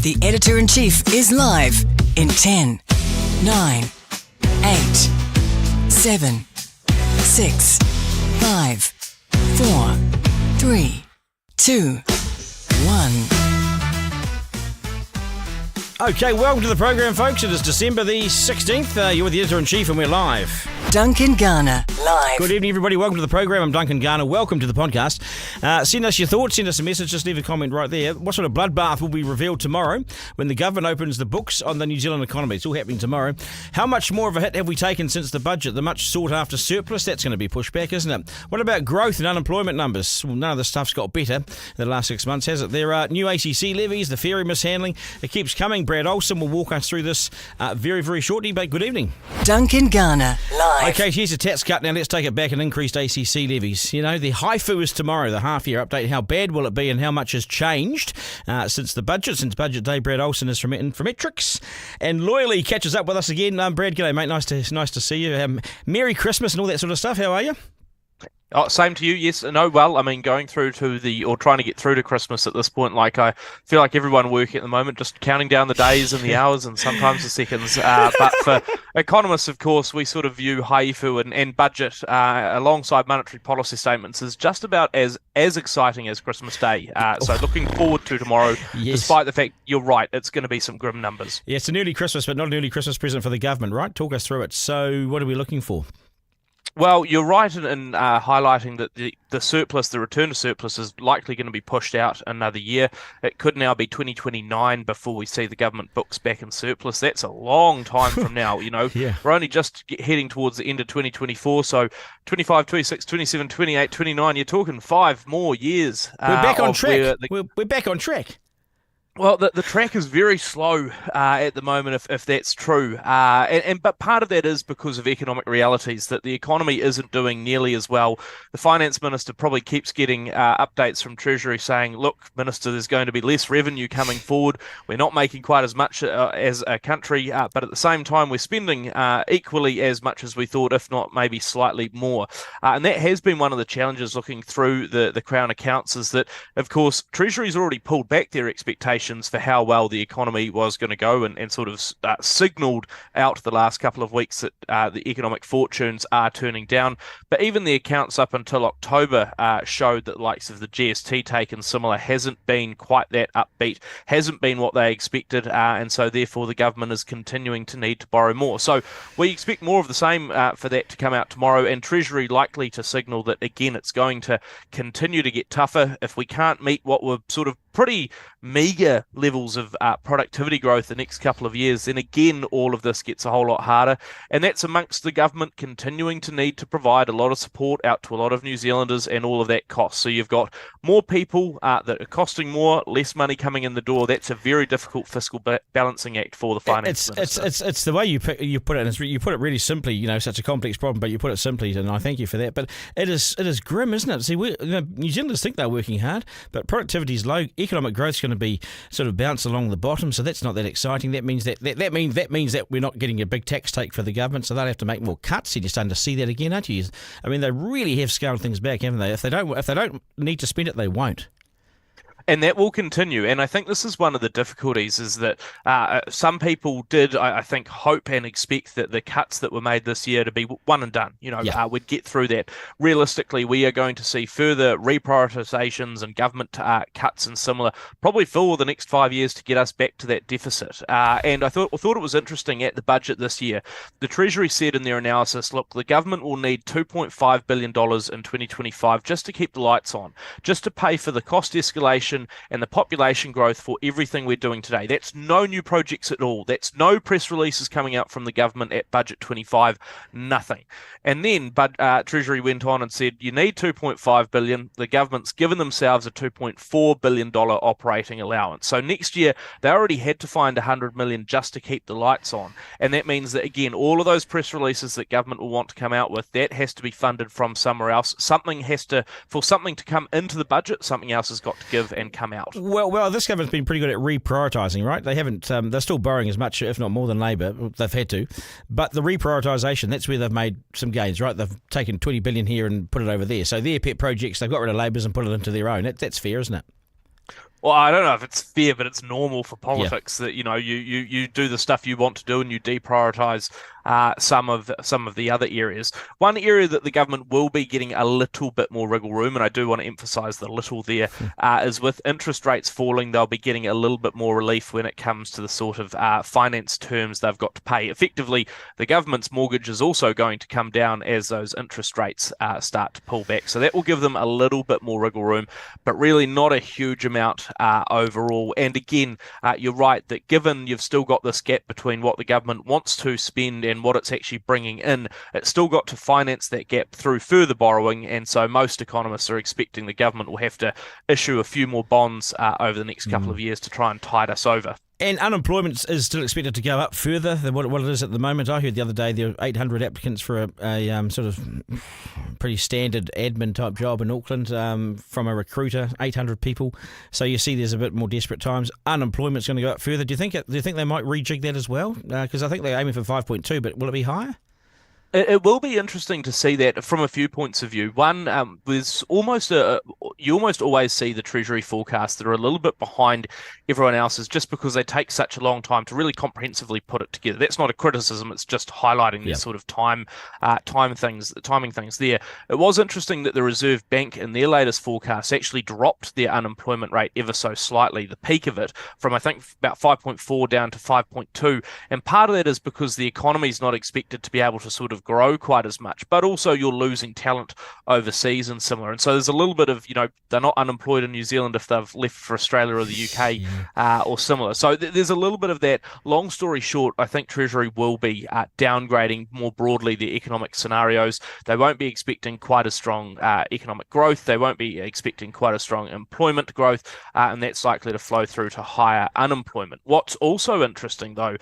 The Editor-in-Chief is live in 10, 9, 8, 7, 6, 5, 4, 3, 2, 1. Okay, welcome to the program, folks. It is December the 16th. You're with the Editor-in-Chief and we're live. Duncan, Garner, live. Good evening, everybody. Welcome to the program. I'm Duncan, Garner. Welcome to the podcast. Send us your thoughts. Send us a message. Just leave a comment right there. What sort of bloodbath will be revealed tomorrow when the government opens the books on the New Zealand economy? It's all happening tomorrow. How much more of a hit have we taken since the budget? The much sought-after surplus, that's going to be pushed back, isn't it? What about growth and unemployment numbers? Well, none of this stuff's got better in the last 6 months, has it? There are new ACC levies, the ferry mishandling. It keeps coming. Brad Olsen will walk us through this very, very shortly. But good evening. Duncan, Garner, live. Okay, here's a tax cut. Now let's take it back and increased ACC levies. You know, the haifu is tomorrow, the half-year update. How bad will it be and how much has changed since the budget? Since budget day, Brad Olsen is from Infometrics and loyally catches up with us again. Brad, g'day, mate. Nice to see you. Merry Christmas and all that sort of stuff. How are you? Oh, same to you, yes. No, well, I mean, going through to trying to get through to Christmas at this point, like I feel like everyone working at the moment, just counting down the days and the hours and sometimes the seconds. But for economists, of course, we sort of view haifu and budget alongside monetary policy statements as just about as exciting as Christmas Day. So looking forward to tomorrow, yes. Despite the fact, you're right, it's going to be some grim numbers. Yeah, it's an early Christmas, but not an early Christmas present for the government, right? Talk us through it. So what are we looking for? Well, you're right in highlighting that the surplus, the return to surplus, is likely going to be pushed out another year. It could now be 2029 before we see the government books back in surplus. That's a long time from now, you know. Yeah. We're only just heading towards the end of 2024, so 25, 26, 27, 28, 29, you're talking 5 more years. We're back on track. We're back on track. Well, the track is very slow at the moment, if that's true. But part of that is because of economic realities, that the economy isn't doing nearly as well. The finance minister probably keeps getting updates from Treasury saying, look, Minister, there's going to be less revenue coming forward. We're not making quite as much as a country, but at the same time, we're spending equally as much as we thought, if not maybe slightly more. And that has been one of the challenges looking through the Crown accounts, is that, of course, Treasury's already pulled back their expectations for how well the economy was going to go and sort of signalled out the last couple of weeks that the economic fortunes are turning down. But even the accounts up until October showed that the likes of the GST take and similar hasn't been quite that upbeat, hasn't been what they expected, and so therefore the government is continuing to need to borrow more. So we expect more of the same for that to come out tomorrow, and Treasury likely to signal that, again, it's going to continue to get tougher if we can't meet what were sort of pretty meagre levels of productivity growth the next couple of years. Then again, all of this gets a whole lot harder, and that's amongst the government continuing to need to provide a lot of support out to a lot of New Zealanders, and all of that costs. So you've got more people that are costing more, less money coming in the door. That's a very difficult fiscal balancing act for the finance minister. It's the way you put it, and you put it really simply. You know, such a complex problem, but you put it simply, and I thank you for that. But it is grim, isn't it? See, New Zealanders think they're working hard, but productivity is low. Economic growth is going to be sort of bounce along the bottom, so that's not that exciting. That means that means that we're not getting a big tax take for the government, so they'll have to make more cuts. You're starting to see that again, aren't you? I mean, they really have scaled things back, haven't they? If they don't need to spend it, they won't. And that will continue. And I think this is one of the difficulties, is that some people did, I think, hope and expect that the cuts that were made this year to be one and done. You know, we'd get through that. Realistically, we are going to see further reprioritisations and government cuts and similar, probably for the next 5 years, to get us back to that deficit. And I thought it was interesting at the budget this year. The Treasury said in their analysis, look, the government will need $2.5 billion in 2025 just to keep the lights on, just to pay for the cost escalation and the population growth for everything we're doing today. That's no new projects at all. That's no press releases coming out from the government at Budget 25, nothing. And then Treasury went on and said, you need $2.5 billion. The government's given themselves a $2.4 billion operating allowance. So next year, they already had to find $100 million just to keep the lights on. And that means that, again, all of those press releases that government will want to come out with, that has to be funded from somewhere else. For something to come into the budget, something else has got to give and come out. Well, this government's been pretty good at reprioritising, right? They haven't. They're still borrowing as much, if not more, than Labor. They've had to, but the reprioritisation, that's where they've made some gains, right? They've taken $20 billion here and put it over there. So their pet projects, they've got rid of Labor's and put it into their own. That's fair, isn't it? Well, I don't know if it's fair, but it's normal for Yeah. politics that you do the stuff you want to do and you deprioritize some of the other areas. One area that the government will be getting a little bit more wriggle room, and I do want to emphasise the little there, is with interest rates falling, they'll be getting a little bit more relief when it comes to the sort of finance terms they've got to pay. Effectively, the government's mortgage is also going to come down as those interest rates start to pull back. So that will give them a little bit more wriggle room, but really not a huge amount overall. And again, you're right that given you've still got this gap between what the government wants to spend and what it's actually bringing in, it's still got to finance that gap through further borrowing. And so most economists are expecting the government will have to issue a few more bonds over the next couple of years to try and tide us over. And unemployment is still expected to go up further than what it is at the moment. I heard the other day there were 800 applicants for a sort of pretty standard admin type job in Auckland from a recruiter, 800 people. So you see there's a bit more desperate times. Unemployment's going to go up further. Do you think they might rejig that as well? Because I think they're aiming for 5.2, but will it be higher? It will be interesting to see that from a few points of view. One, there's you almost always see the Treasury forecasts that are a little bit behind everyone else's just because they take such a long time to really comprehensively put it together. That's not a criticism; it's just highlighting these sort of timing things there. It was interesting that the Reserve Bank in their latest forecast actually dropped their unemployment rate ever so slightly, the peak of it from I think about 5.4 down to 5.2, and part of that is because the economy is not expected to be able to sort of grow quite as much, but also you're losing talent overseas and similar. And so there's a little bit of, they're not unemployed in New Zealand if they've left for Australia or the UK or similar. So there's a little bit of that. Long story short, I think Treasury will be downgrading more broadly the economic scenarios. They won't be expecting quite as strong economic growth. They won't be expecting quite a strong employment growth, and that's likely to flow through to higher unemployment. What's also interesting, though,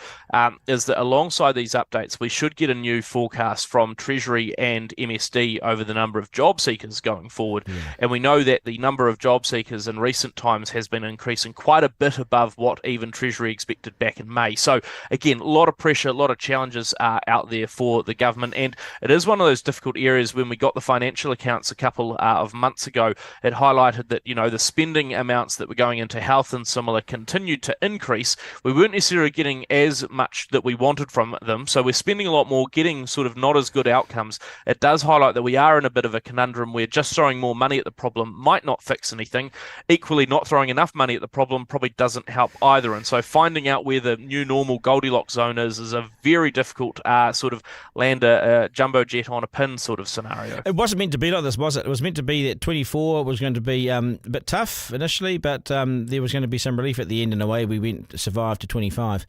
is that alongside these updates, we should get a new forecast from Treasury and MSD over the number of job seekers going forward. And we know that the number of job seekers in recent times has been increasing quite a bit above what even Treasury expected back in May. So again, a lot of pressure, a lot of challenges out there for the government. And it is one of those difficult areas. When we got the financial accounts a couple of months ago, it highlighted that, the spending amounts that were going into health and similar continued to increase. We weren't necessarily getting as much that we wanted from them. So we're spending a lot more, getting sort of not as good outcomes. It does highlight that we are in a bit of a conundrum where just throwing more money at the problem might not fix anything. Equally, not throwing enough money at the problem probably doesn't help either. And so finding out where the new normal Goldilocks zone is a very difficult sort of land a jumbo jet on a pin sort of scenario. It wasn't meant to be like this, was it? It was meant to be that 24 was going to be a bit tough initially, but there was going to be some relief at the end, and away we survived to 25.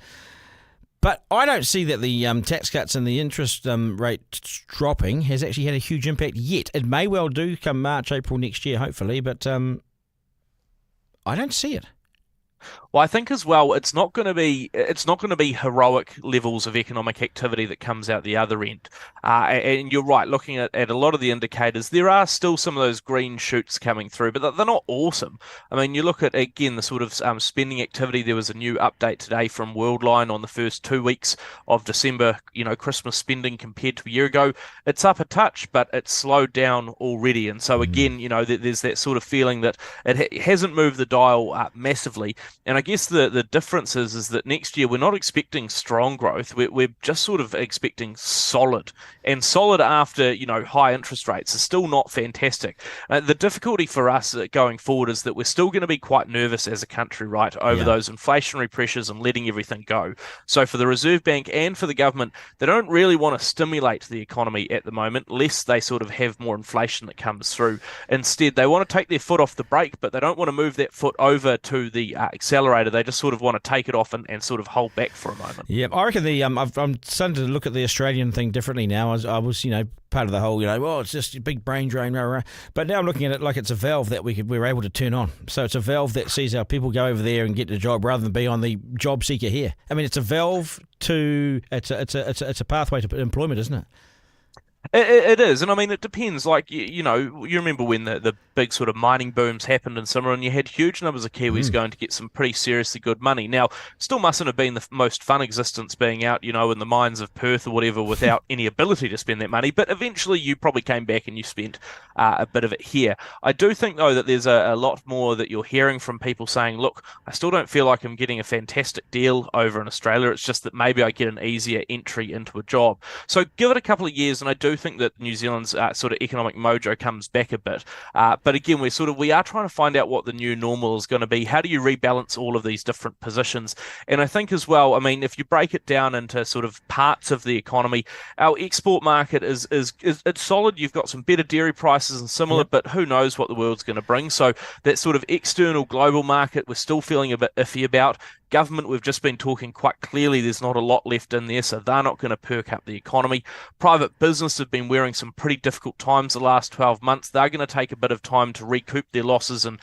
But I don't see that the tax cuts and the interest rate dropping has actually had a huge impact yet. It may well do come March, April next year, hopefully, but I don't see it. Well, I think as well, it's not going to be heroic levels of economic activity that comes out the other end. And you're right, looking at a lot of the indicators, there are still some of those green shoots coming through, but they're not awesome. I mean, you look at, again, the sort of spending activity. There was a new update today from Worldline on the first 2 weeks of December, Christmas spending compared to a year ago. It's up a touch, but it's slowed down already. And so again, there's that sort of feeling that it hasn't moved the dial up massively. And I guess the difference is that next year we're not expecting strong growth. We're just sort of expecting solid. And solid after, high interest rates is still not fantastic. The difficulty for us going forward is that we're still going to be quite nervous as a country, right, over those inflationary pressures and letting everything go. So for the Reserve Bank and for the government, they don't really want to stimulate the economy at the moment, lest they sort of have more inflation that comes through. Instead, they want to take their foot off the brake, but they don't want to move that foot over to the accelerator. They just sort of want to take it off and sort of hold back for a moment. Yeah, I reckon I'm starting to look at the Australian thing differently now. I was part of the whole, it's just a big brain drain, rah, rah. But now I'm looking at it like it's a valve that we're able to turn on. So it's a valve that sees our people go over there and get the job rather than be on the job seeker here. I mean, it's a valve to it's a pathway to employment, isn't it? It is, and I mean, it depends. Like, you remember when the big sort of mining booms happened in summer, and you had huge numbers of Kiwis going to get some pretty seriously good money. Now, still mustn't have been the most fun existence being out, in the mines of Perth or whatever without any ability to spend that money, but eventually you probably came back and you spent a bit of it here. I do think, though, that there's a lot more that you're hearing from people saying, look, I still don't feel like I'm getting a fantastic deal over in Australia. It's just that maybe I get an easier entry into a job. So give it a couple of years, and I do think that New Zealand's sort of economic mojo comes back a bit. But again, we are trying to find out what the new normal is going to be. How do you rebalance all of these different positions? And I think as well, I mean, if you break it down into sort of parts of the economy, our export market is it's solid. You've got some better dairy prices and similar, but who knows what the world's going to bring. So that sort of external global market, we're still feeling a bit iffy about. Government, we've just been talking quite clearly, there's not a lot left in there, so they're not going to perk up the economy. Private business have been wearing some pretty difficult times the last 12 months. They're going to take a bit of time to recoup their losses and,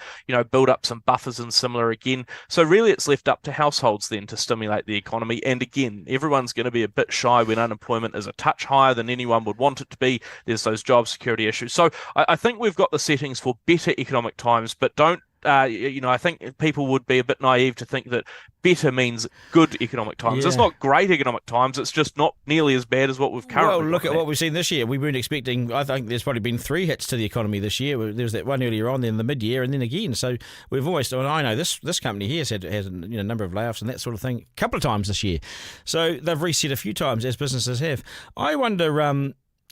build up some buffers and similar again. So really it's left up to households then to stimulate the economy. And again, everyone's going to be a bit shy when unemployment is a touch higher than anyone would want it to be. There's those job security issues. So I think we've got the settings for better economic times, but don't I think people would be a bit naive to think that better means good economic times. Yeah. It's not great economic times. It's just not nearly as bad as what we've currently Well, look got at what we've seen this year. We weren't expecting, I think there's probably been 3 hits to the economy this year. There was that one earlier on, then the mid-year, and then again. So we've always, and I know this company here has a number of layoffs and that sort of thing a couple of times this year. So they've reset a few times, as businesses have. I wonder,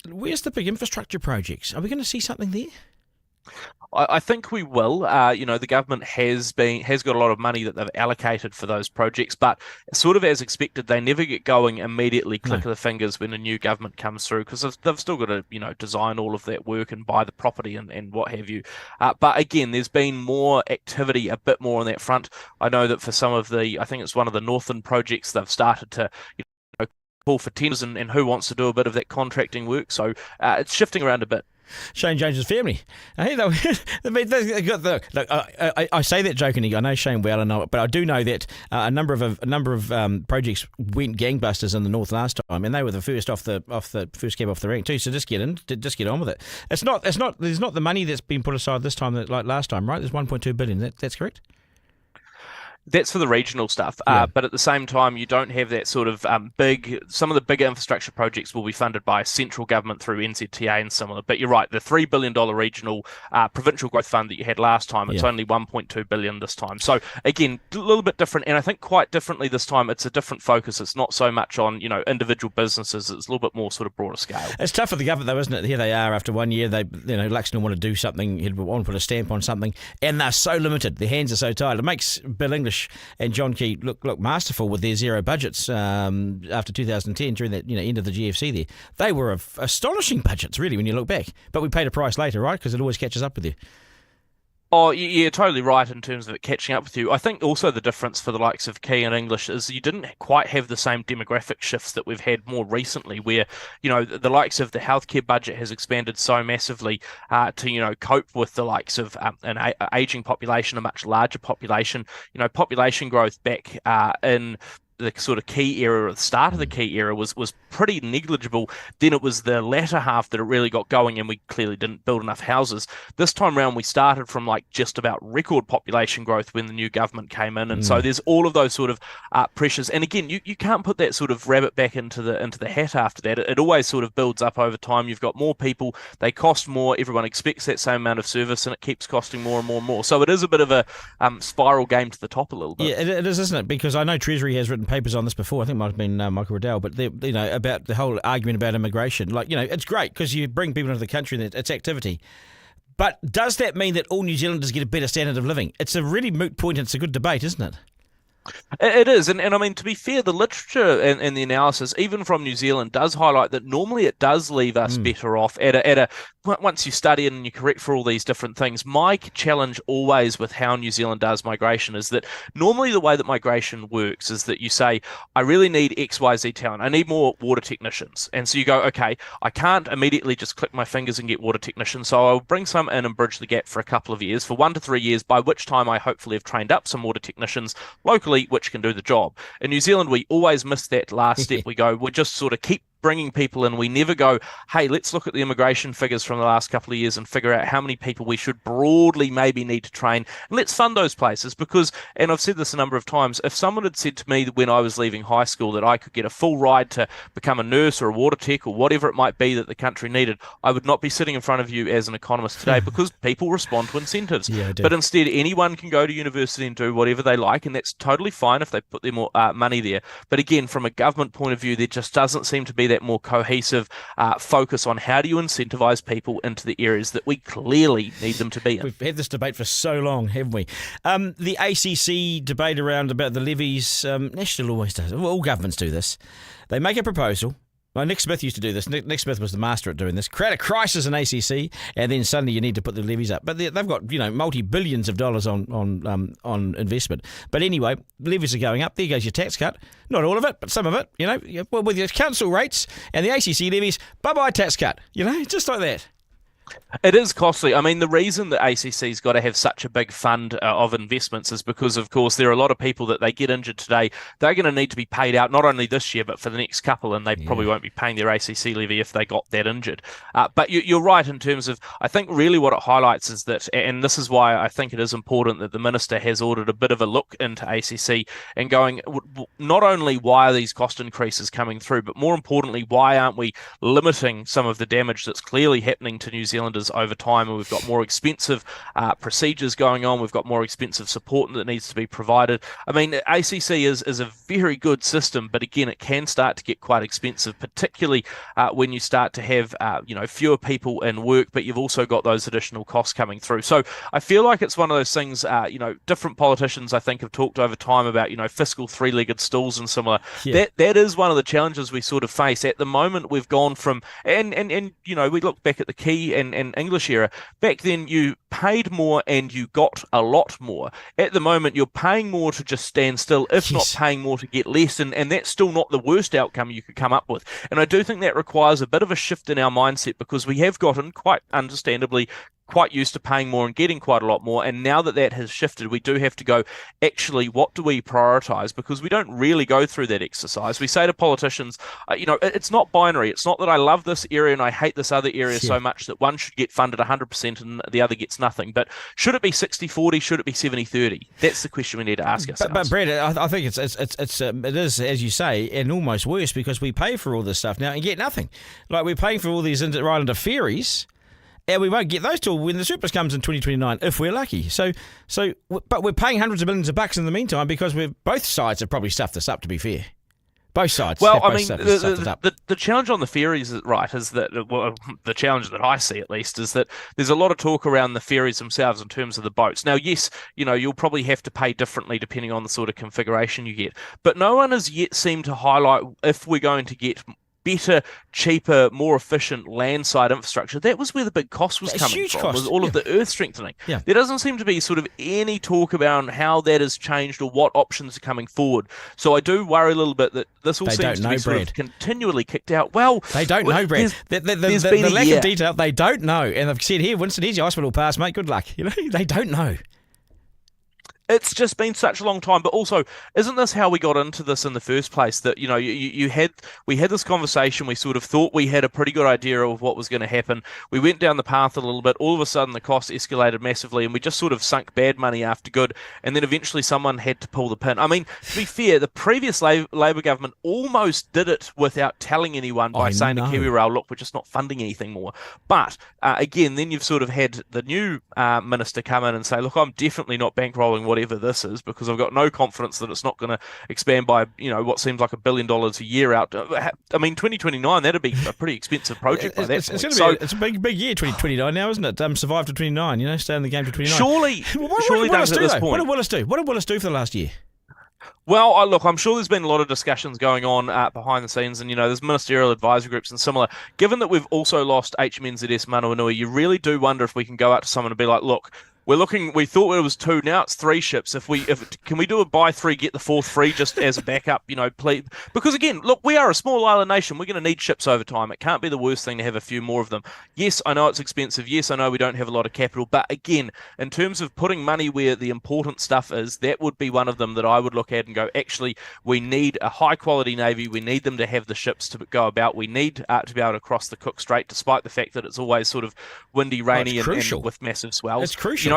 where's the big infrastructure projects? Are we going to see something there? I think we will. The government has got a lot of money that they've allocated for those projects, but sort of as expected, they never get going immediately. Click of the fingers when a new government comes through, because they've still got to design all of that work and buy the property and what have you. But again, there's been more activity, a bit more on that front. I know that for some of I think it's one of the Northern projects, they've started to call for tenders and who wants to do a bit of that contracting work. So it's shifting around a bit. Shane Jones's family. I say that jokingly. I know Shane well, but I do know that a number of projects went gangbusters in the north last time, and they were the first off the first cab off the rank too. So just get on with it. There's not the money that's been put aside this time like last time, right? There's 1.2 billion. That's correct. That's for the regional stuff, but at the same time, you don't have that sort of some of the bigger infrastructure projects will be funded by central government through NZTA and similar. But you're right, the $3 billion regional provincial growth fund that you had last time, it's only 1.2 billion this time. So again, a little bit different, and I think quite differently this time. It's a different focus. It's not so much on individual businesses. It's a little bit more sort of broader scale. It's tough for the government though, isn't it? Here they are after 1 year. They Luxon want to do something. He'd want to put a stamp on something, and they're so limited. Their hands are so tied. It makes Bill English and John Key look masterful with their zero budgets after 2010 during that end of the GFC there. They were astonishing budgets, really, when you look back. But we paid a price later, right? Because it always catches up with you. Oh, you're totally right in terms of it catching up with you. I think also the difference for the likes of Key and English is you didn't quite have the same demographic shifts that we've had more recently, where, the likes of the healthcare budget has expanded so massively to, cope with the likes of an aging population, a much larger population. Population growth back in the sort of key era, or the start of the key era, was pretty negligible. Then it was the latter half that it really got going, and we clearly didn't build enough houses. This time around, we started from just about record population growth when the new government came in, and so there's all of those sort of pressures. And again, you can't put that sort of rabbit back into the hat after that. It always sort of builds up over time. You've got more people, they cost more, everyone expects that same amount of service, and it keeps costing more and more and more. So it is a bit of a spiral game to the top a little bit. Yeah, it is, isn't it? Because I know Treasury has written papers on this before. I think it might have been Michael Riddell, but about the whole argument about immigration. It's great because you bring people into the country and it's activity. But does that mean that all New Zealanders get a better standard of living? It's a really moot point, and it's a good debate, isn't it? It is, and I mean, to be fair, the literature and the analysis, even from New Zealand, does highlight that normally it does leave us better off once you study it and you correct for all these different things. My challenge always with how New Zealand does migration is that normally the way that migration works is that you say, I really need XYZ talent. I need more water technicians. And so you go, okay, I can't immediately just click my fingers and get water technicians, so I'll bring some in and bridge the gap for a couple of years, for 1 to 3 years, by which time I hopefully have trained up some water technicians locally which can do the job. In New Zealand, we always miss that last step. We just sort of keep bringing people in, we never go, hey, let's look at the immigration figures from the last couple of years and figure out how many people we should broadly maybe need to train. And let's fund those places because, and I've said this a number of times, if someone had said to me when I was leaving high school that I could get a full ride to become a nurse or a water tech or whatever it might be that the country needed, I would not be sitting in front of you as an economist today because people respond to incentives. But instead, anyone can go to university and do whatever they like, and that's totally fine if they put their more money there. But again, from a government point of view, there just doesn't seem to be that more cohesive focus on how do you incentivize people into the areas that we clearly need them to be in. We've had this debate for so long, haven't we? The ACC debate around about the levies, National always does. All governments do this. They make a proposal. Well, Nick Smith used to do this. Nick Smith was the master at doing this. Create a crisis in ACC, and then suddenly you need to put the levies up. But they've got multi-billions of dollars on investment. But anyway, levies are going up. There goes your tax cut. Not all of it, but some of it. Well, with your council rates and the ACC levies, bye-bye tax cut. Just like that. It is costly. I mean, the reason that ACC's got to have such a big fund of investments is because, of course, there are a lot of people that they get injured today. They're going to need to be paid out not only this year, but for the next couple, and they probably won't be paying their ACC levy if they got that injured. But you're right in terms of, I think really what it highlights is that, and this is why I think it is important that the Minister has ordered a bit of a look into ACC and going, not only why are these cost increases coming through, but more importantly, why aren't we limiting some of the damage that's clearly happening to New Zealanders over time, and we've got more expensive procedures going on, we've got more expensive support that needs to be provided. I mean, ACC is a very good system, but again, it can start to get quite expensive, particularly when you start to have fewer people in work, but you've also got those additional costs coming through. So I feel like it's one of those things, different politicians I think have talked over time about, fiscal three-legged stools and similar. That is one of the challenges we sort of face. At the moment, we've gone from, and we look back at the Key and English era. Back then, you paid more and you got a lot more. At the moment, you're paying more to just stand still, if not paying more to get less, and that's still not the worst outcome you could come up with. And I do think that requires a bit of a shift in our mindset because we have gotten, quite understandably, quite used to paying more and getting quite a lot more, and now that has shifted, we do have to go, actually, what do we prioritise? Because we don't really go through that exercise. We say to politicians, it's not binary. It's not that I love this area and I hate this other area so much that one should get funded 100% and the other gets nothing. But should it be 60-40? Should it be 70-30? That's the question we need to ask ourselves. But Brad, I think it is, as you say, and almost worse because we pay for all this stuff now and get nothing. Like we're paying for all these right into ferries. And we won't get those till when the surplus comes in 2029, if we're lucky. But we're paying hundreds of millions of bucks in the meantime because both sides have probably stuffed this up, to be fair. Both sides. Well, I mean, the challenge on the ferries, is that the challenge that I see at least is that there's a lot of talk around the ferries themselves in terms of the boats. Now, yes, you'll probably have to pay differently depending on the sort of configuration you get. But no one has yet seemed to highlight if we're going to get better, cheaper, more efficient landside infrastructure. That was where the big cost was coming from, was all of the earth strengthening. Yeah. There doesn't seem to be sort of any talk about how that has changed or what options are coming forward. So I do worry a little bit that this all seems to be sort of continually kicked out. Well, they don't know, Brad. The lack of detail, they don't know. And I've said here, Winston, here's your hospital pass, mate. Good luck. They don't know. It's just been such a long time, but also, isn't this how we got into this in the first place? That we had this conversation. We sort of thought we had a pretty good idea of what was going to happen. We went down the path a little bit. All of a sudden, the cost escalated massively, and we just sort of sunk bad money after good. And then eventually, someone had to pull the pin. I mean, to be fair, the previous Labor government almost did it without telling anyone by saying to KiwiRail, "Look, we're just not funding anything more." But again, then you've sort of had the new minister come in and say, "Look, I'm definitely not bankrolling whatever this is because I've got no confidence that it's not going to expand by what seems like $1 billion a year out." I mean, 2029, that'd be a pretty expensive project by that point. It's a big year, 2029 now, isn't it? Survive to 29, stay in the game to 29. Surely Duncan, at this point. What did Willis do? What did Willis do for the last year? Well, look, I'm sure there's been a lot of discussions going on behind the scenes, and there's ministerial advisory groups and similar. Given that we've also lost HMNZS Manawanui, you really do wonder if we can go out to someone and be like, "Look, We thought it was 2, now it's 3 ships. Can we do a buy 3, get the 4th free just as a backup, please? Because again, look, we are a small island nation. We're going to need ships over time. It can't be the worst thing to have a few more of them. Yes, I know it's expensive. Yes, I know we don't have a lot of capital. But again, in terms of putting money where the important stuff is, that would be one of them that I would look at and go, actually, we need a high quality Navy. We need them to have the ships to go about. We need to be able to cross the Cook Strait, despite the fact that it's always sort of windy, rainy, and with massive swells. It's crucial.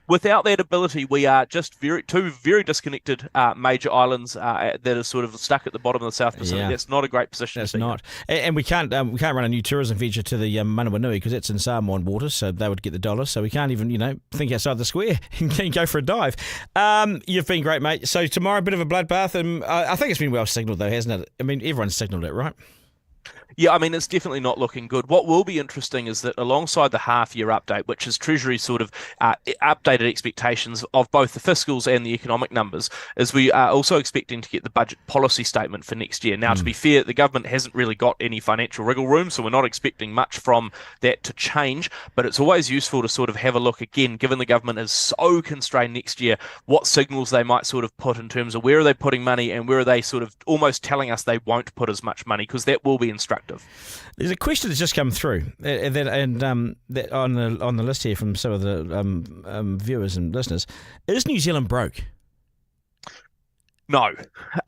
Without that ability, we are just two very disconnected major islands that are sort of stuck at the bottom of the South Pacific. Yeah. That's not a great position. That's not. And we can't run a new tourism venture to the Manawanui because it's in Samoan waters, so they would get the dollars. So we can't even, think outside the square and go for a dive. You've been great, mate. So tomorrow, a bit of a bloodbath, and I think it's been well signalled, though, hasn't it? I mean, everyone's signalled it, right? Yeah, I mean, it's definitely not looking good. What will be interesting is that alongside the half-year update, which is Treasury's sort of updated expectations of both the fiscals and the economic numbers, is we are also expecting to get the budget policy statement for next year. Now, to be fair, the government hasn't really got any financial wriggle room, so we're not expecting much from that to change, but it's always useful to sort of have a look again, given the government is so constrained next year, what signals they might sort of put in terms of where are they putting money and where are they sort of almost telling us they won't put as much money, because that will be instructive. There's a question that's just come through, and that on the list here from some of the viewers and listeners. Is New Zealand broke? No,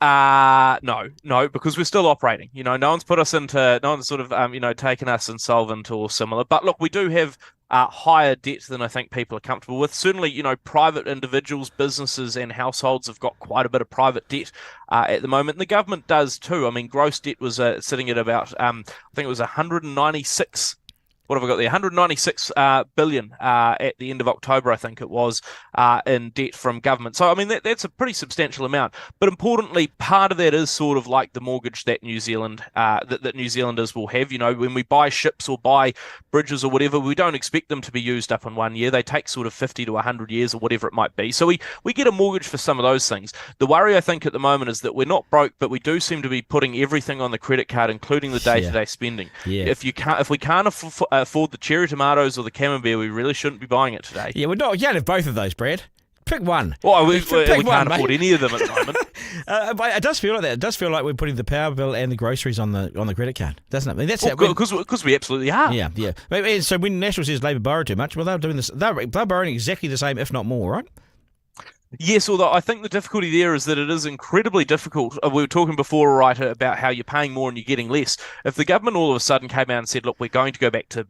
because we're still operating. No one's put us into, no one's sort of, taken us insolvent or similar. But look, we do have higher debt than I think people are comfortable with. Certainly, private individuals, businesses and households have got quite a bit of private debt at the moment. And the government does too. I mean, gross debt was sitting at about, I think it was 196. What have I got there? 196 billion at the end of October, I think it was, in debt from government. So, I mean, that's a pretty substantial amount. But importantly, part of that is sort of like the mortgage that New Zealand, that New Zealanders will have. When we buy ships or buy bridges or whatever, we don't expect them to be used up in 1 year. They take sort of 50 to 100 years or whatever it might be. So we get a mortgage for some of those things. The worry, I think, at the moment is that we're not broke, but we do seem to be putting everything on the credit card, including the day-to-day spending. Yeah. If we can't afford the cherry tomatoes or the camembert, we really shouldn't be buying it today. Yeah, you can't have both of those, Brad. Pick one. Well, we can't afford any of them at the moment. But it does feel like that. It does feel like we're putting the power bill and the groceries on the credit card, doesn't it? I mean, that's because we absolutely are. Yeah. So when National says Labor borrow too much, well, they're doing this. They're borrowing exactly the same, if not more, right? Yes, although I think the difficulty there is that it is incredibly difficult. We were talking before, right, about how you're paying more and you're getting less. If the government all of a sudden came out and said, look, we're going to go back to,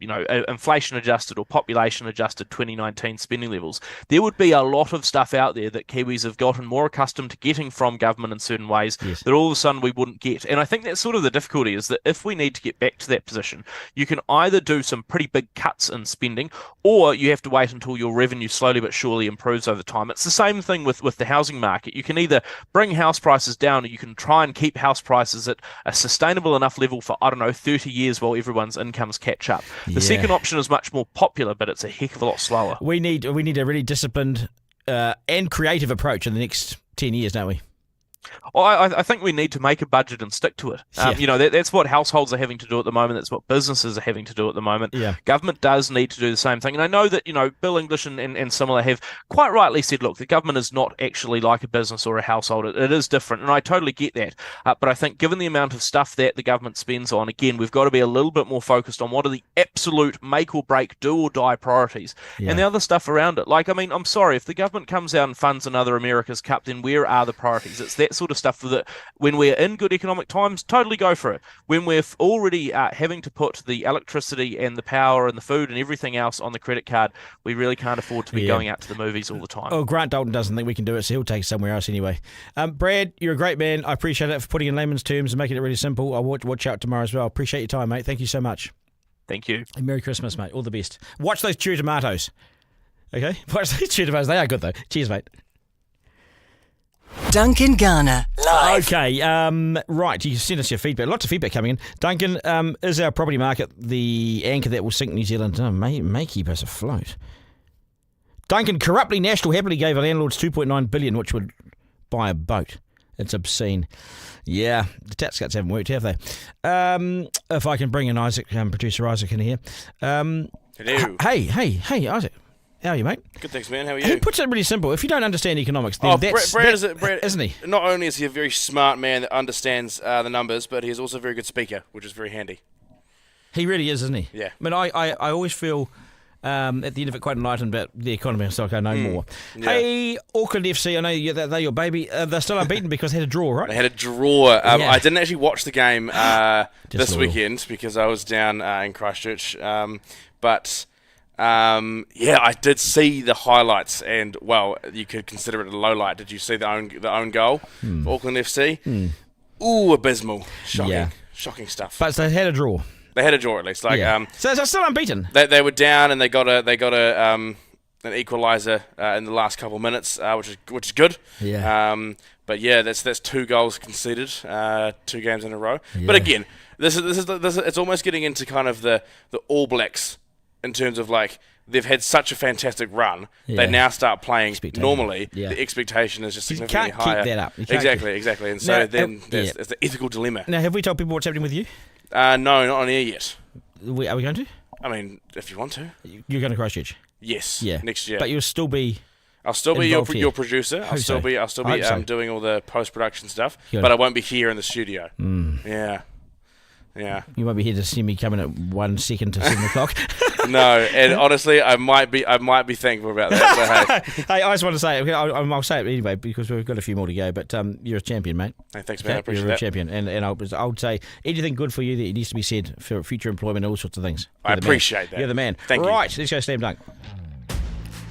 inflation-adjusted or population-adjusted 2019 spending levels, there would be a lot of stuff out there that Kiwis have gotten more accustomed to getting from government in certain ways that all of a sudden we wouldn't get. And I think that's sort of the difficulty, is that if we need to get back to that position, you can either do some pretty big cuts in spending, or you have to wait until your revenue slowly but surely improves over time. It's the same thing with the housing market. You can either bring house prices down, or you can try and keep house prices at a sustainable enough level for, 30 years while everyone's incomes catch up. The second option is much more popular, but it's a heck of a lot slower. We need a really disciplined and creative approach in the next 10 years, don't we? I think we need to make a budget and stick to it. That's what households are having to do at the moment. That's what businesses are having to do at the moment. Yeah. Government does need to do the same thing. And I know that, Bill English and similar have quite rightly said, look, the government is not actually like a business or a household. It is different. And I totally get that. But I think given the amount of stuff that the government spends on, again, we've got to be a little bit more focused on what are the absolute make or break, do or die priorities. Yeah. And the other stuff around it. I'm sorry, if the government comes out and funds another America's Cup, then where are the priorities? It's that sort of stuff that when we're in good economic times, totally go for it. When we're already having to put the electricity and the power and the food and everything else on the credit card, we really can't afford to be going out to the movies all the time. Oh, Grant Dalton doesn't think we can do it, so he'll take it somewhere else anyway. Brad, you're a great man. I appreciate it for putting it in layman's terms and making it really simple. I'll watch out tomorrow as well. Appreciate your time, mate. Thank you so much. Thank you. And Merry Christmas, mate. All the best. Watch those cherry tomatoes. Okay? Watch those cherry tomatoes. They are good, though. Cheers, mate. Duncan Garner, live. Okay, right, you can send us your feedback. Lots of feedback coming in. Duncan, is our property market the anchor that will sink New Zealand? May keep us afloat. Duncan, corruptly National happily gave our landlords $2.9 billion, which would buy a boat. It's obscene. Yeah, the tax cuts haven't worked, have they? If I can bring in Isaac, producer Isaac in here. Hello. Hey, Isaac. How are you, mate? Good, thanks, man. How are He you? puts it really simple. If you don't understand economics, then Brad, isn't he? Not only is he a very smart man that understands the numbers, but he's also a very good speaker, which is very handy. He really is, isn't he? Yeah. I mean, I always feel at the end of it quite enlightened about the economy. It's like I know more. Yeah. Hey, Auckland FC, I know they're your baby. They're still unbeaten because they had a draw, right? They had a draw. Yeah. I didn't actually watch the game this loyal. weekend because I was down in Christchurch. But I did see the highlights, and well, you could consider it a low light. Did you see the own goal for Auckland FC? Ooh, abysmal, shocking, shocking stuff. But they had a draw. They had a draw at least. So they're still unbeaten. They were down, and they got an equaliser in the last couple of minutes, which is good. Yeah. But yeah, that's 2 goals conceded, 2 games in a row. Yeah. But again, this is it's almost getting into kind of the All Blacks in terms of like they've had such a fantastic run. Yeah. They now start playing normally. Yeah. The expectation is just You significantly can't higher. keep that up. Exactly. And so Now, then there's the ethical dilemma. Now, have we told people what's happening with you? No, not on air yet. Are we going to? I mean, if you want to. You're going to Christchurch? Yes. Yeah. Next year. But you'll still be... I'll still be involved your here. producer. I'll still so. be I hope so. doing all the post production stuff, Good. but I won't be here in the studio. Yeah. You won't be here to see me coming at 1 second to 7 o'clock. No, and honestly, I might be thankful about that. So, Hey, I just want to say, I'll say it anyway because we've got a few more to go. But you're a champion, mate. hey, thanks, man. I appreciate You're a that. champion, and I would say anything good for you that needs to be said for future employment, all sorts of things. I You're the man. appreciate that. You're the man. Thank you. Right, let's go slam dunk.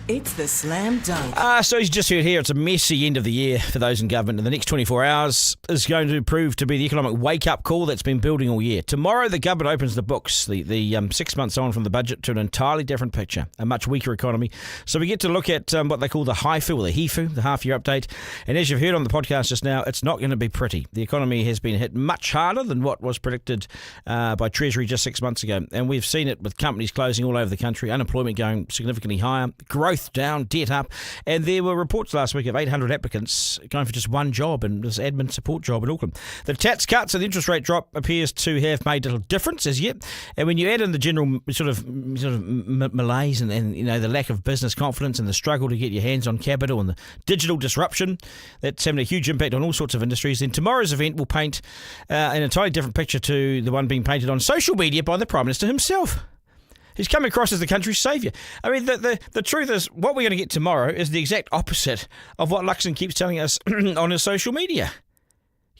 It's the Slam Dunk. So as you just heard here, it's a messy end of the year for those in government, and the next 24 hours is going to prove to be the economic wake-up call that's been building all year. Tomorrow, the government opens the books, the 6 months on from the budget, to an entirely different picture, a much weaker economy. So we get to look at what they call the HIFU, or the HIFU, the half-year update. And as you've heard on the podcast just now, it's not going to be pretty. The economy has been hit much harder than what was predicted by Treasury just 6 months ago. And we've seen it with companies closing all over the country, unemployment going significantly higher, growth down, debt up, and there were reports last week of 800 applicants going for just one job, and this admin support job in Auckland. The tax cuts and the interest rate drop appears to have made little difference as yet, and when you add in the general sort of malaise and the lack of business confidence and the struggle to get your hands on capital and the digital disruption that's having a huge impact on all sorts of industries, then tomorrow's event will paint an entirely different picture to the one being painted on social media by the Prime Minister himself. He's come across as the country's saviour. I mean, the truth is, what we're going to get tomorrow is the exact opposite of what Luxon keeps telling us on his social media.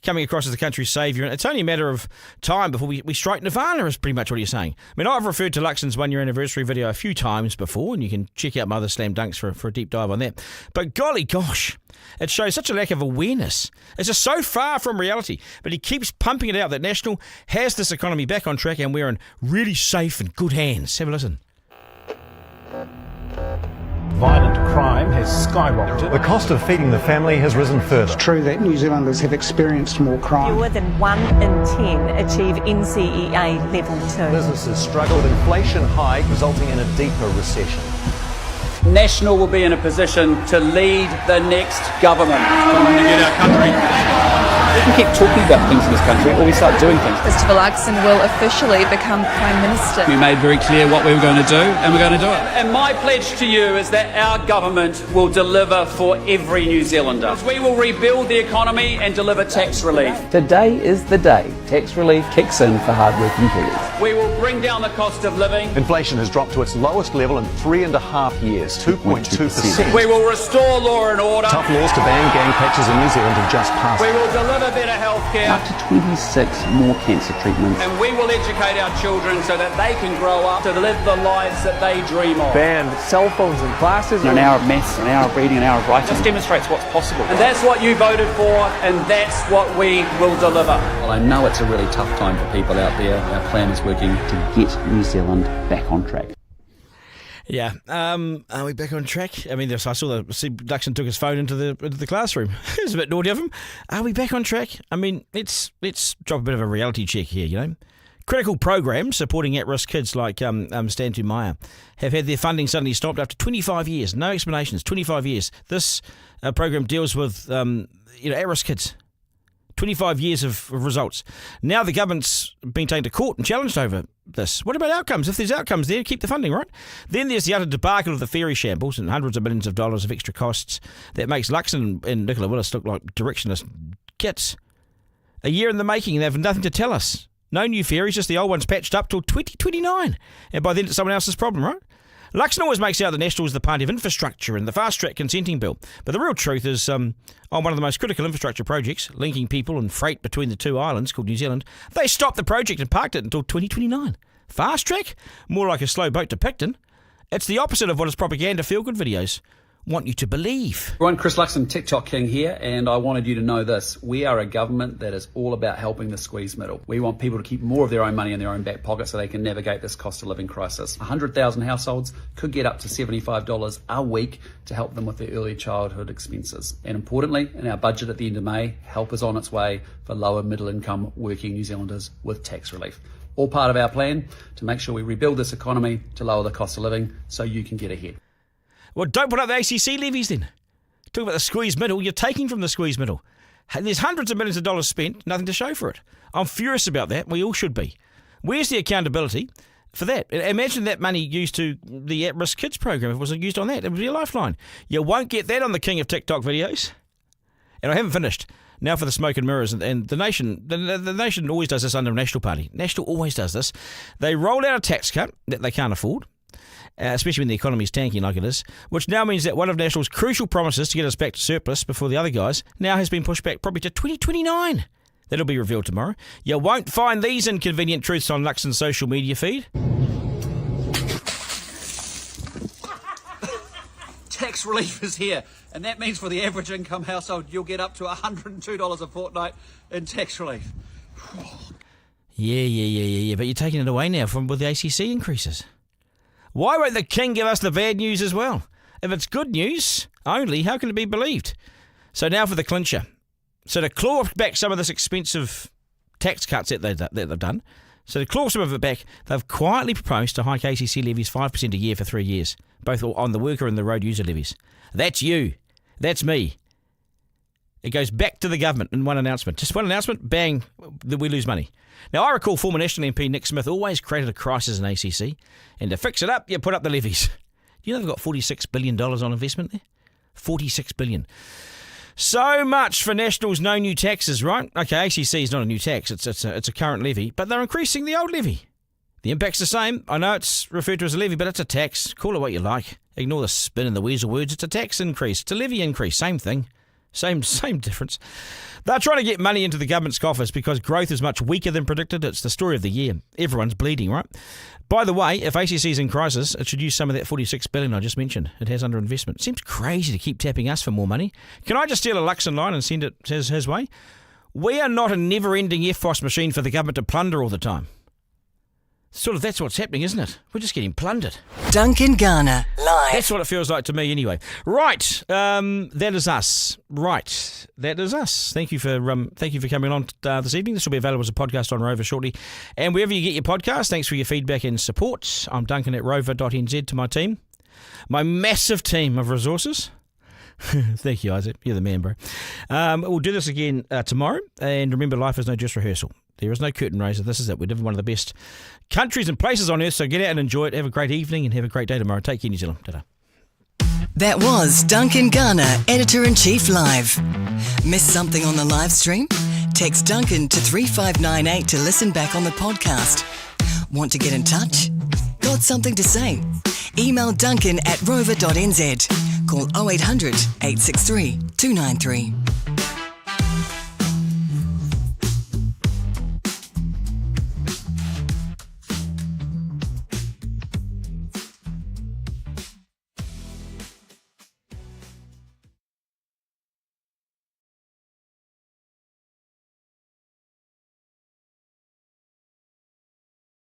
Coming across as the country's saviour, and it's only a matter of time before we strike nirvana, is pretty much what he's saying. I mean, I've referred to Luxon's 1 year anniversary video a few times before, and you can check out my other slam dunks for a deep dive on that. But golly gosh, it shows such a lack of awareness. It's just so far from reality. But he keeps pumping it out that National has this economy back on track and we're in really safe and good hands. Have a listen. Violent crime has skyrocketed. The cost of feeding the family has risen further. It's true that New Zealanders have experienced more crime. Fewer than 1 in 10 achieve NCEA level 2. Businesses struggle with inflation high, resulting in a deeper recession. National will be in a position to lead the next government. Time to get our country. We can keep talking about things in this country, or we start doing things. Christopher Luxon will officially become Prime Minister. We made very clear what we were going to do, and we're going to do it. And my pledge to you is that our government will deliver for every New Zealander. We will rebuild the economy and deliver tax relief. Today is the day tax relief kicks in for hardworking Kiwis. We will bring down the cost of living. Inflation has dropped to its lowest level in 3.5 years, 2.2%. We will restore law and order. Tough laws to ban gang patches in New Zealand have just passed. We will deliver better health care. Up to 26 more cancer treatments. And we will educate our children so that they can grow up to live the lives that they dream of. Ban cell phones in classes. An hour of maths, an hour of reading, an hour of writing. Just demonstrates what's possible. And that's what you voted for, and that's what we will deliver. Well, I know it's a really tough time for people out there. Our plan is working to get New Zealand back on track. Yeah, are we back on track? I mean, I saw Duncan took his phone into the classroom. It was a bit naughty of him. Are we back on track? I mean, let's drop a bit of a reality check here, you know. Critical programs supporting at-risk kids like Stantu Maya have had their funding suddenly stopped after 25 years. No explanations, 25 years. This program deals with at-risk kids. 25 years of results. Now the government's been taken to court and challenged over this. What about outcomes? If there's outcomes there, keep the funding, right? Then there's the utter debacle of the ferry shambles and hundreds of millions of dollars of extra costs that makes Luxon and Nicola Willis look like directionless kits. A year in the making, and they have nothing to tell us. No new ferries, just the old ones patched up till 2029. And by then it's someone else's problem, right? Luxon always makes out the National is the party of infrastructure and the fast-track consenting bill. But the real truth is, on one of the most critical infrastructure projects, linking people and freight between the two islands called New Zealand, they stopped the project and parked it until 2029. Fast-track? More like a slow boat to Picton. It's the opposite of what his propaganda feel-good videos want you to believe. Everyone, Chris Luxon, TikTok King here, and I wanted you to know this. We are a government that is all about helping the squeeze middle. We want people to keep more of their own money in their own back pocket so they can navigate this cost of living crisis. 100,000 households could get up to $75 a week to help them with their early childhood expenses. And importantly, in our budget at the end of May, help is on its way for lower middle income working New Zealanders with tax relief. All part of our plan to make sure we rebuild this economy to lower the cost of living so you can get ahead. Well, don't put up the ACC levies then. Talk about the squeeze middle. You're taking from the squeeze middle. And there's hundreds of millions of dollars spent, nothing to show for it. I'm furious about that. We all should be. Where's the accountability for that? Imagine that money used to the at-risk kids program. If it wasn't used on that, it would be a lifeline. You won't get that on the King of TikTok videos. And I haven't finished. Now for the smoke and mirrors. And the nation, the nation always does this under a National Party. National always does this. They roll out a tax cut that they can't afford. Especially when the economy is tanking like it is, which now means that one of National's crucial promises to get us back to surplus before the other guys now has been pushed back probably to 2029. That'll be revealed tomorrow. You won't find these inconvenient truths on Luxon's social media feed. Tax relief is here, and that means for the average income household, you'll get up to $102 a fortnight in tax relief. Yeah, but you're taking it away now with the ACC increases. Why won't the King give us the bad news as well? If it's good news only, how can it be believed? So now for the clincher. So to claw back some of this expensive tax cuts that they've done, so to claw some of it back, they've quietly proposed to hike ACC levies 5% a year for 3 years, both on the worker and the road user levies. That's you. That's me. It goes back to the government in one announcement. Just one announcement, bang, we lose money. Now, I recall former National MP Nick Smith always created a crisis in ACC, and to fix it up, you put up the levies. You know they've got $46 billion on investment there? $46 billion. So much for National's no new taxes, right? Okay, ACC is not a new tax, it's a current levy, but they're increasing the old levy. The impact's the same. I know it's referred to as a levy, but it's a tax. Call it what you like. Ignore the spin and the weasel words. It's a tax increase. It's a levy increase. Same thing. Same difference. They're trying to get money into the government's coffers because growth is much weaker than predicted. It's the story of the year. Everyone's bleeding, right? By the way, if ACC is in crisis, it should use some of that $46 billion I just mentioned. It has under investment. Seems crazy to keep tapping us for more money. Can I just steal a Luxon line and send it his way? We are not a never-ending FFOS machine for the government to plunder all the time. Sort of that's what's happening, isn't it? We're just getting plundered. Duncan Garner, live. That's what it feels like to me anyway. Right, that is us. Right, that is us. Thank you for coming on this evening. This will be available as a podcast on Rover shortly. And wherever you get your podcast, thanks for your feedback and support. I'm Duncan at rover.nz to my team. My massive team of resources. Thank you, Isaac. You're the man, bro. We'll do this again tomorrow. And remember, life is no just rehearsal. There is no curtain raiser. This is it. We live in one of the best countries and places on earth, so get out and enjoy it. Have a great evening and have a great day tomorrow. Take care, New Zealand. Ta-da. That was Duncan Garner, Editor-in-Chief Live. Missed something on the live stream? Text Duncan to 3598 to listen back on the podcast. Want to get in touch? Got something to say? Email Duncan at rover.nz. Call 0800 863 293.